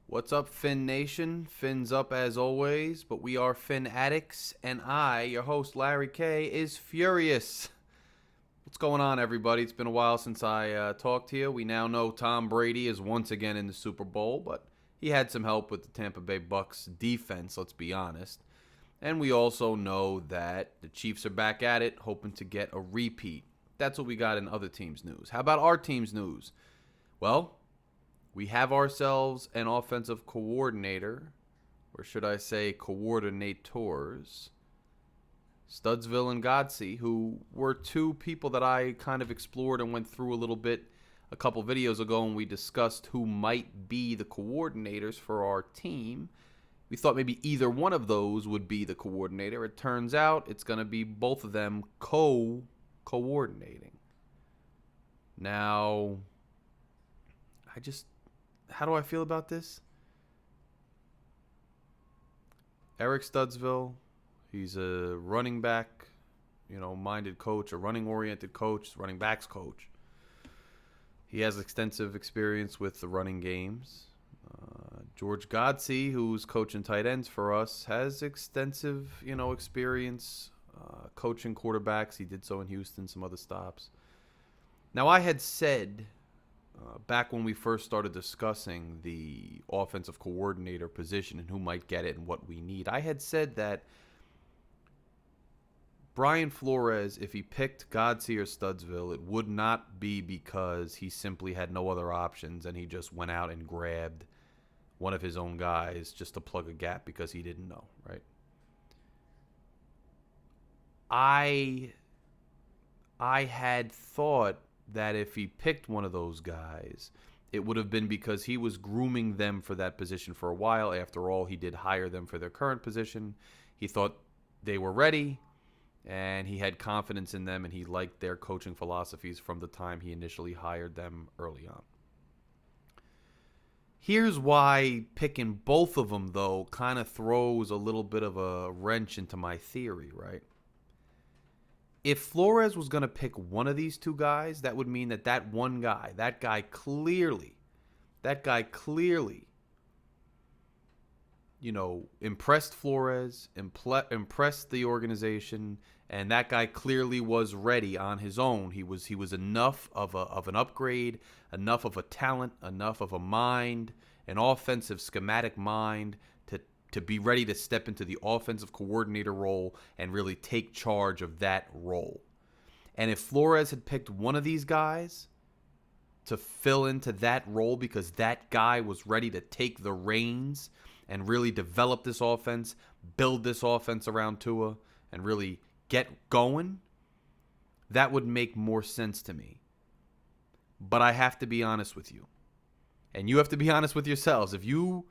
What's up, Fin Nation? Fins up as always, but we are Phin-Addicts, and I, your host Larry K, is furious. What's going on, everybody? It's been a while since I talked to you. We now know Tom Brady is once again in the Super Bowl, but he had some help with the Tampa Bay Bucks defense, let's be honest. And we also know that the Chiefs are back at it, hoping to get a repeat. That's what we got in other teams' news. How about our team's news? Well, we have ourselves an offensive coordinator, or should I say coordinators, Studesville and GODSEY, who were two people that I kind of explored and went through a little bit a couple videos ago, and we discussed who might be the coordinators for our team. We thought maybe either one of those would be the coordinator. It turns out it's going to be both of them coordinating. Now, how do I feel about this? Eric Studesville, he's a running back, minded coach, a running-oriented coach, running backs coach. He has extensive experience with the running games. George GODSEY, who's coaching tight ends for us, has extensive, experience coaching quarterbacks. He did so in Houston, some other stops. Now, I had said back when we first started discussing the offensive coordinator position and who might get it and what we need, I had said that Brian Flores, if he picked GODSEY or Studesville, it would not be because he simply had no other options and he just went out and grabbed one of his own guys just to plug a gap because he didn't know, right? I had thought that if he picked one of those guys, it would have been because he was grooming them for that position for a while. After all, he did hire them for their current position. He thought they were ready, and he had confidence in them, and he liked their coaching philosophies from the time he initially hired them early on. Here's why picking both of them, though, kind of throws a little bit of a wrench into my theory, right? If Flores was going to pick one of these two guys, that would mean that one guy, that guy clearly, impressed Flores, impressed the organization, and that guy clearly was ready on his own. He was enough of an upgrade, enough of a talent, enough of a mind, an offensive schematic mind to be ready to step into the offensive coordinator role and really take charge of that role. And if Flores had picked one of these guys to fill into that role because that guy was ready to take the reins and really develop this offense, build this offense around Tua, and really get going, that would make more sense to me. But I have to be honest with you. And you have to be honest with yourselves. If you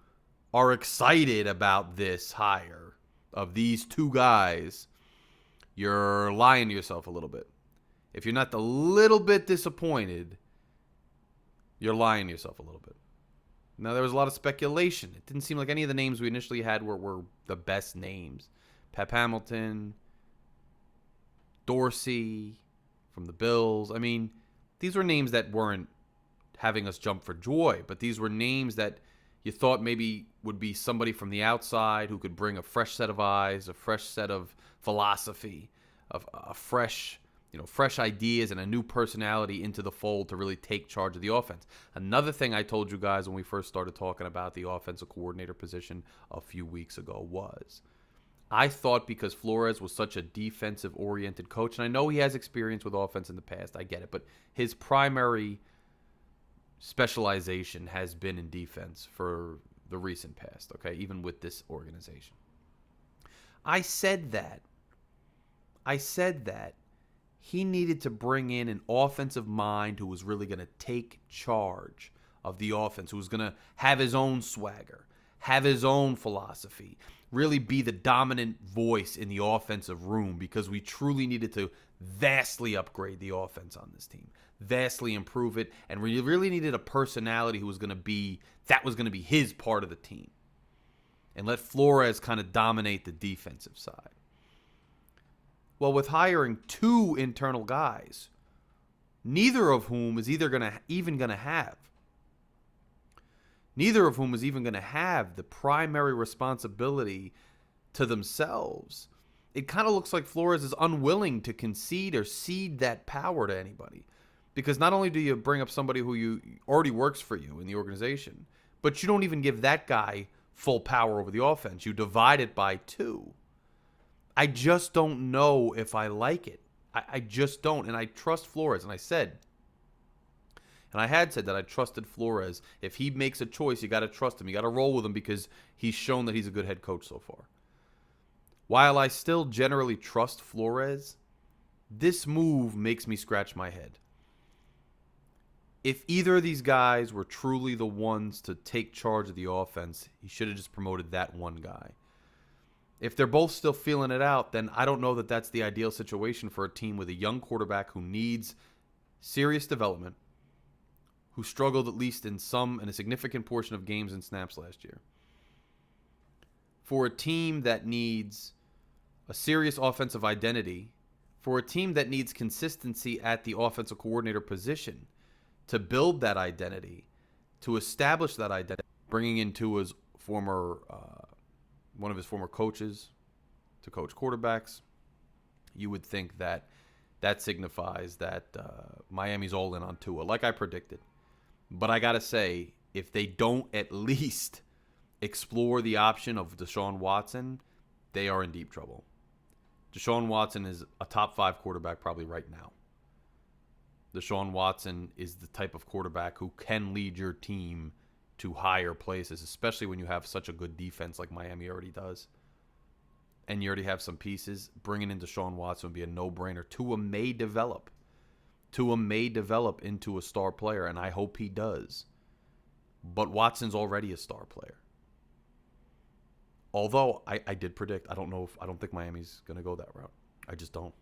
are excited about this hire of these two guys, you're lying to yourself a little bit. If you're not a little bit disappointed, you're lying to yourself a little bit. Now, there was a lot of speculation. It didn't seem like any of the names we initially had were the best names. Pep Hamilton, Dorsey from the Bills. I mean, these were names that weren't having us jump for joy, but these were names that you thought maybe would be somebody from the outside who could bring a fresh set of eyes, a fresh set of philosophy, of a fresh ideas and a new personality into the fold to really take charge of the offense. Another thing I told you guys when we first started talking about the offensive coordinator position a few weeks ago was I thought because Flores was such a defensive-oriented coach, and I know he has experience with offense in the past, I get it, but his primary specialization has been in defense for the recent past, okay, even with this organization. I said that he needed to bring in an offensive mind who was really going to take charge of the offense, who was going to have his own swagger, have his own philosophy, really be the dominant voice in the offensive room, because we truly needed to vastly upgrade the offense on this team, vastly improve it, and we really needed a personality who was going to be his part of the team, and let Flores kind of dominate the defensive side. Well, with hiring two internal guys, neither of whom is even going to have neither of whom is even going to have the primary responsibility to themselves. It kind of looks like Flores is unwilling to concede or cede that power to anybody. Because not only do you bring up somebody who you already works for you in the organization, but you don't even give that guy full power over the offense. You divide it by 2. I just don't know if I like it. I just don't. And I trust Flores. And I had said that I trusted Flores. If he makes a choice, you got to trust him. You got to roll with him because he's shown that he's a good head coach so far. While I still generally trust Flores, this move makes me scratch my head. If either of these guys were truly the ones to take charge of the offense, he should have just promoted that one guy. If they're both still feeling it out, then I don't know that that's the ideal situation for a team with a young quarterback who needs serious development, who struggled at least in a significant portion of games and snaps last year. For a team that needs a serious offensive identity, for a team that needs consistency at the offensive coordinator position, to build that identity, to establish that identity, bringing in Tua's one of his former coaches to coach quarterbacks, you would think that signifies that Miami's all in on Tua, like I predicted. But I got to say, if they don't at least explore the option of Deshaun Watson, they are in deep trouble. Deshaun Watson is a top 5 quarterback probably right now. Deshaun Watson is the type of quarterback who can lead your team to higher places, especially when you have such a good defense like Miami already does. And you already have some pieces. Bringing in Deshaun Watson would be a no-brainer. Tua may develop into a star player, and I hope he does. But Watson's already a star player. Although I did predict, I don't think Miami's going to go that route. I just don't.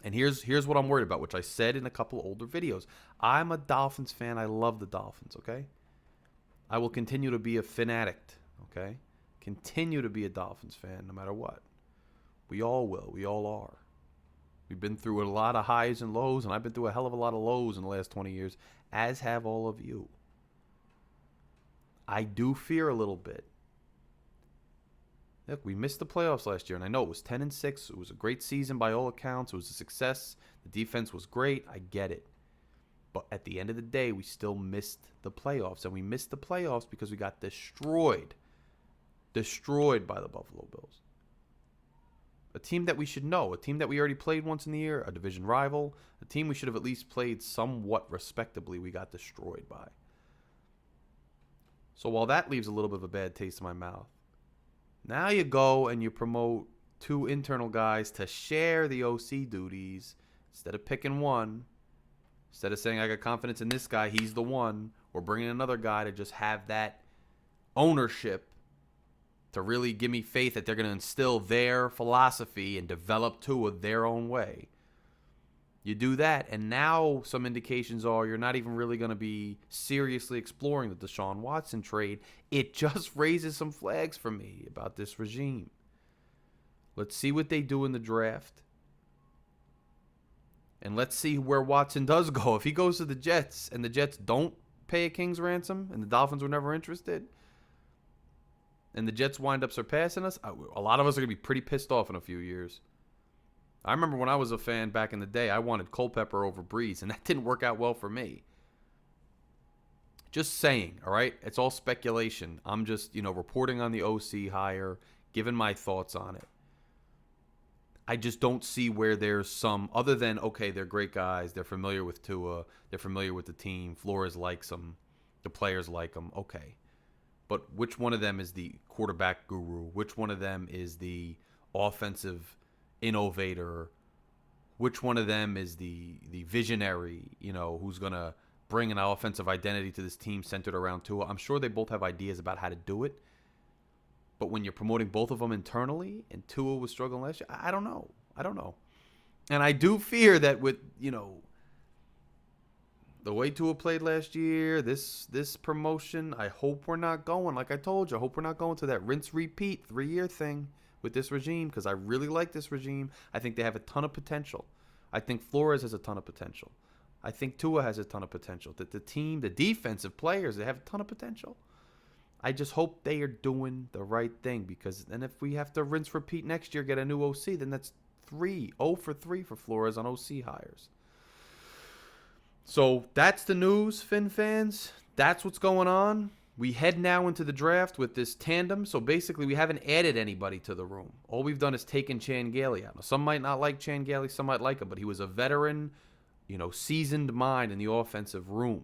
And here's what I'm worried about, which I said in a couple older videos. I'm a Dolphins fan. I love the Dolphins, okay? I will continue to be a Phin-Addict, okay? Continue to be a Dolphins fan no matter what. We all will. We all are. We've been through a lot of highs and lows, and I've been through a hell of a lot of lows in the last 20 years, as have all of you. I do fear a little bit. Look, we missed the playoffs last year, and I know it was 10-6. It was a great season by all accounts. It was a success. The defense was great. I get it. But at the end of the day, we still missed the playoffs, and we missed the playoffs because we got destroyed by the Buffalo Bills. A team that we should know, a team that we already played once in the year, a division rival, a team we should have at least played somewhat respectably, we got destroyed by. So while that leaves a little bit of a bad taste in my mouth, now you go and you promote 2 internal guys to share the OC duties instead of picking one. Instead of saying I got confidence in this guy, he's the one, or bringing another guy to just have that ownership to really give me faith that they're going to instill their philosophy and develop Tua their own way. You do that, and now some indications are you're not even really going to be seriously exploring the Deshaun Watson trade. It just raises some flags for me about this regime. Let's see what they do in the draft. And let's see where Watson does go. If he goes to the Jets and the Jets don't pay a king's ransom and the Dolphins were never interested and the Jets wind up surpassing us, a lot of us are going to be pretty pissed off in a few years. I remember when I was a fan back in the day, I wanted Culpepper over Breeze, and that didn't work out well for me. Just saying, all right? It's all speculation. I'm just, reporting on the OC hire, giving my thoughts on it. I just don't see where there's some, other than, okay, they're great guys, they're familiar with Tua, they're familiar with the team, Flores likes them, the players like them, okay. But which one of them is the quarterback guru? Which one of them is the offensive innovator? Which one of them is the visionary, who's going to bring an offensive identity to this team centered around Tua? I'm sure they both have ideas about how to do it. But when you're promoting both of them internally and Tua was struggling last year, I don't know. And I do fear that with, the way Tua played last year, this promotion, I hope we're not going, like I told you, I hope we're not going to that rinse-repeat 3-year thing with this regime, because I really like this regime. I think they have a ton of potential. I think Flores has a ton of potential. I think Tua has a ton of potential. That the team, the defensive players, they have a ton of potential. I just hope they are doing the right thing, because then if we have to rinse repeat next year, get a new OC, then that's 0 for 3 for Flores on OC hires. So that's the news, Fin fans. That's what's going on. We head now into the draft with this tandem. So basically, we haven't added anybody to the room. All we've done is taken Chan Gailey out. Now, some might not like Chan Gailey, some might like him, but he was a veteran, seasoned mind in the offensive room.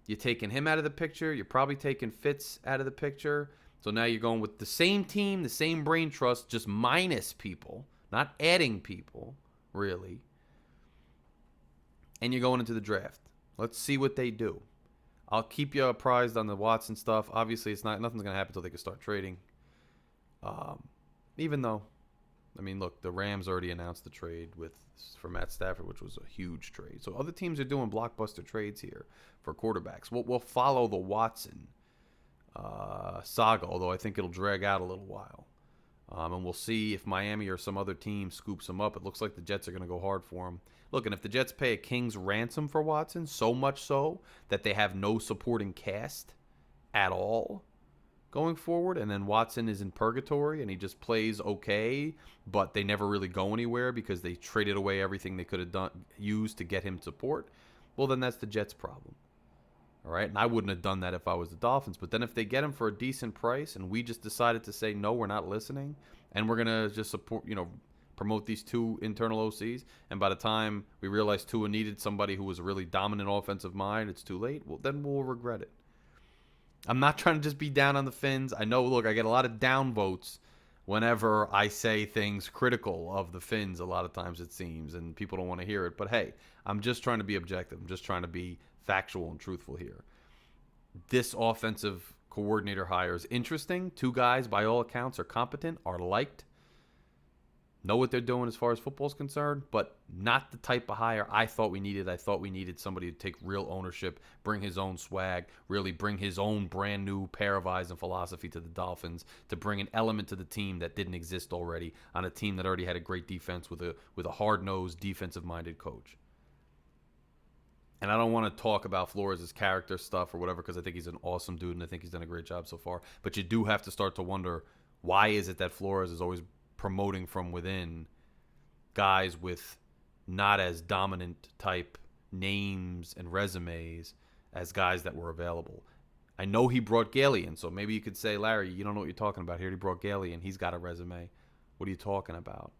You're taking him out of the picture. You're probably taking Fitz out of the picture. So now you're going with the same team, the same brain trust, just minus people, not adding people, really. And you're going into the draft. Let's see what they do. I'll keep you apprised on the Watson stuff. Obviously, nothing's going to happen until they can start trading. Even though, look, the Rams already announced the trade for Matt Stafford, which was a huge trade. So other teams are doing blockbuster trades here for quarterbacks. We'll follow the Watson saga, although I think it'll drag out a little while. And we'll see if Miami or some other team scoops him up. It looks like the Jets are going to go hard for him. Look, and if the Jets pay a king's ransom for Watson, so much so that they have no supporting cast at all going forward, and then Watson is in purgatory and he just plays okay, but they never really go anywhere because they traded away everything they could have used to get him support, well, then that's the Jets' problem. All right, and I wouldn't have done that if I was the Dolphins. But then if they get him for a decent price and we just decided to say, no, we're not listening, and we're going to just support, promote these two internal OCs, and by the time we realize Tua needed somebody who was a really dominant offensive mind, it's too late, well, then we'll regret it. I'm not trying to just be down on the Fins. I know, look, I get a lot of down votes whenever I say things critical of the Fins a lot of times, it seems, and people don't want to hear it. But hey, I'm just trying to be objective. I'm just trying to be factual and truthful here. This offensive coordinator hire is interesting. Two guys, by all accounts, are competent, are liked, know what they're doing as far as football is concerned, but not the type of hire I thought we needed. I thought we needed somebody to take real ownership, bring his own swag, really bring his own brand new pair of eyes and philosophy to the Dolphins, to bring an element to the team that didn't exist already on a team that already had a great defense with a hard-nosed, defensive-minded coach. And I don't want to talk about Flores' character stuff or whatever, because I think he's an awesome dude and I think he's done a great job so far. But you do have to start to wonder, why is it that Flores is always promoting from within guys with not as dominant type names and resumes as guys that were available? I know he brought Gailey in, so maybe you could say, Larry, you don't know what you're talking about here. He brought Gailey in. He's got a resume. What are you talking about?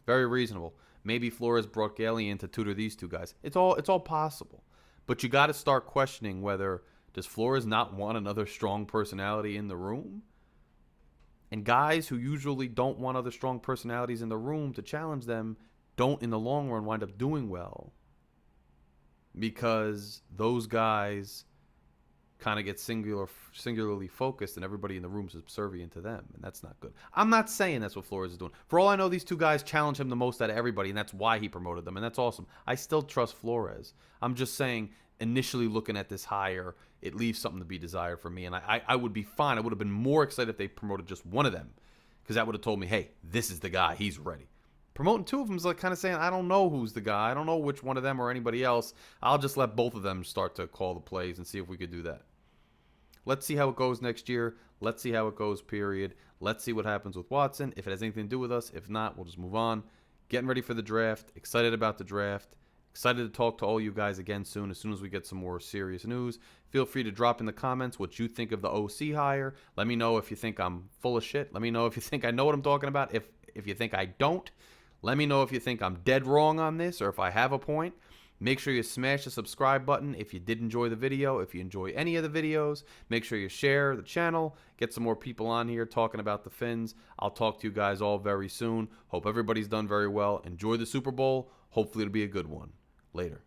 Very reasonable. Maybe Flores brought Gailey in to tutor these two guys. It's all possible. But you got to start questioning whether, does Flores not want another strong personality in the room? And guys who usually don't want other strong personalities in the room to challenge them don't, in the long run, wind up doing well, because those guys kind of get singularly focused and everybody in the room is subservient to them, and that's not good. I'm not saying that's what Flores is doing. For all I know, these two guys challenge him the most out of everybody, and that's why he promoted them, and that's awesome. I still trust Flores. I'm just saying, initially looking at this hire, it leaves something to be desired for me, and I would be fine. I would have been more excited if they promoted just one of them, because that would have told me, hey, this is the guy. He's ready. Promoting two of them is like kind of saying, I don't know who's the guy. I don't know which one of them or anybody else. I'll just let both of them start to call the plays and see if we could do that. Let's see how it goes next year. Let's see how it goes, period. Let's see what happens with Watson, if it has anything to do with us. If not, we'll just move on. Getting ready for the draft. Excited about the draft. Excited to talk to all you guys again soon as we get some more serious news. Feel free to drop in the comments what you think of the OC hire. Let me know if you think I'm full of shit. Let me know if you think I know what I'm talking about. If you think I don't, let me know if you think I'm dead wrong on this or if I have a point. Make sure you smash the subscribe button if you did enjoy the video. If you enjoy any of the videos, make sure you share the channel. Get some more people on here talking about the Fins. I'll talk to you guys all very soon. Hope everybody's done very well. Enjoy the Super Bowl. Hopefully it'll be a good one. Later.